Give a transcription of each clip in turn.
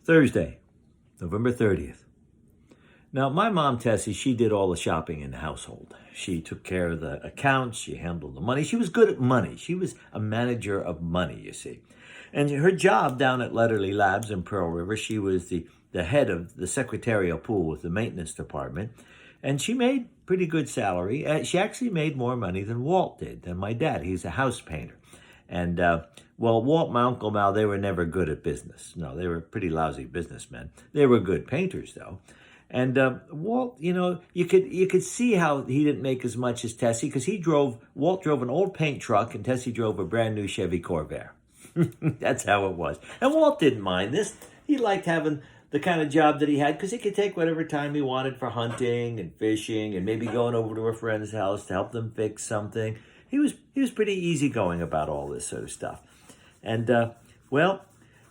Thursday, November 30th. Now, my mom, Tessie, she did all the shopping in the household. She took care of the accounts. She handled the money. She was good at money. She was a manager of money, you see. And her job down at Letterly Labs in Pearl River, she was the head of the secretarial pool with the maintenance department. And she made pretty good salary. She actually made more money than Walt did, than my dad. He's a house painter. And, Walt and my Uncle Mal, they were never good at business. No, they were pretty lousy businessmen. They were good painters, though. And Walt, you could see how he didn't make as much as Tessie because Walt drove an old paint truck and Tessie drove a brand new Chevy Corvair. That's how it was. And Walt didn't mind this. He liked having the kind of job that he had because he could take whatever time he wanted for hunting and fishing and maybe going over to a friend's house to help them fix something. He was pretty easygoing about all this sort of stuff. And,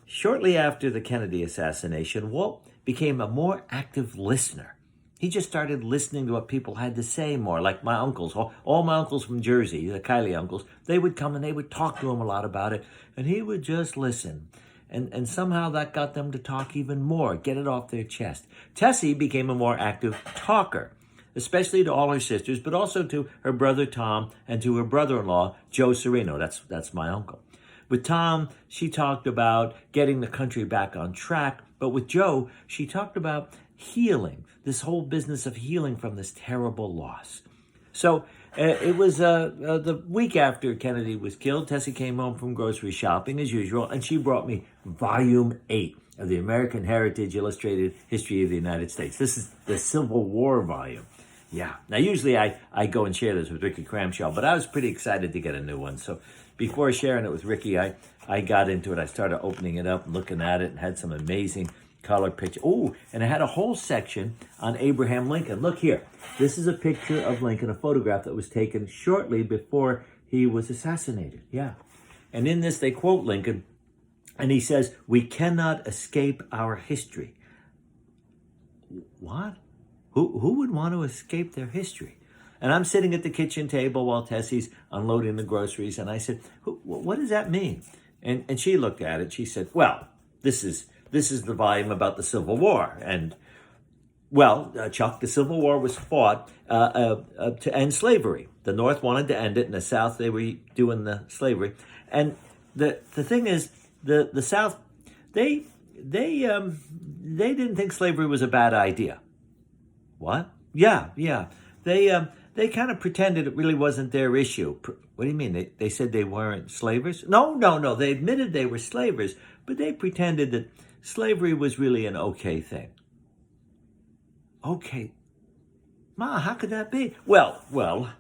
shortly after the Kennedy assassination, Walt became a more active listener. He just started listening to what people had to say more, like my uncles. All my uncles from Jersey, the Kiley uncles, they would come and they would talk to him a lot about it, and he would just listen. And somehow that got them to talk even more, get it off their chest. Tessie became a more active talker, especially to all her sisters, but also to her brother Tom and to her brother-in-law, Joe Sereno. That's my uncle. With Tom, she talked about getting the country back on track. But with Joe, she talked about healing, this whole business of healing from this terrible loss. So it was the week after Kennedy was killed. Tessie came home from grocery shopping as usual, and she brought me Volume 8 of the American Heritage Illustrated History of the United States. This is the Civil War volume. Yeah. Now, usually I go and share this with Ricky Cramshaw, but I was pretty excited to get a new one. So before sharing it with Ricky, I got into it. I started opening it up and looking at it and had some amazing color pictures. Oh, and I had a whole section on Abraham Lincoln. Look here. This is a picture of Lincoln, a photograph that was taken shortly before he was assassinated. Yeah. And in this, they quote Lincoln, and he says, "We cannot escape our history." What? Who would want to escape their history? And I'm sitting at the kitchen table while Tessie's unloading the groceries, and I said, "What does that mean?" And she looked at it. She said, "Well, this is the volume about the Civil War." And, Chuck, the Civil War was fought to end slavery. The North wanted to end it, and the South, they were doing the slavery. And the thing is, the South, they didn't think slavery was a bad idea. What? Yeah. They kind of pretended it really wasn't their issue. What do you mean? They said they weren't slavers? No. They admitted they were slavers, but they pretended that slavery was really an okay thing. Okay. Ma, how could that be? Well,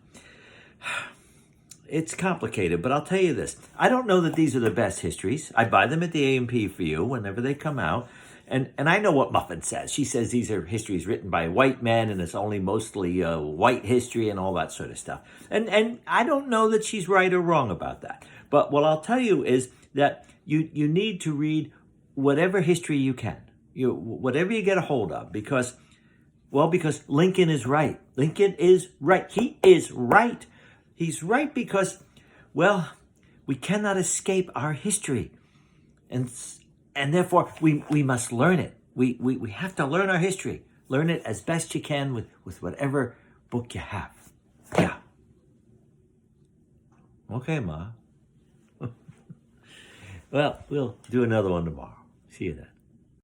it's complicated, but I'll tell you this. I don't know that these are the best histories. I buy them at the A&P for you whenever they come out. And I know what Muffin says. She says these are histories written by white men and it's only mostly white history and all that sort of stuff. And I don't know that she's right or wrong about that. But what I'll tell you is that you need to read whatever history you can, whatever you get a hold of, because Lincoln is right. Lincoln is right. He is right. He's right because, we cannot escape our history. And therefore, we must learn it. We have to learn our history. Learn it as best you can with whatever book you have. Yeah. Okay, Ma. Well, we'll do another one tomorrow. See you then.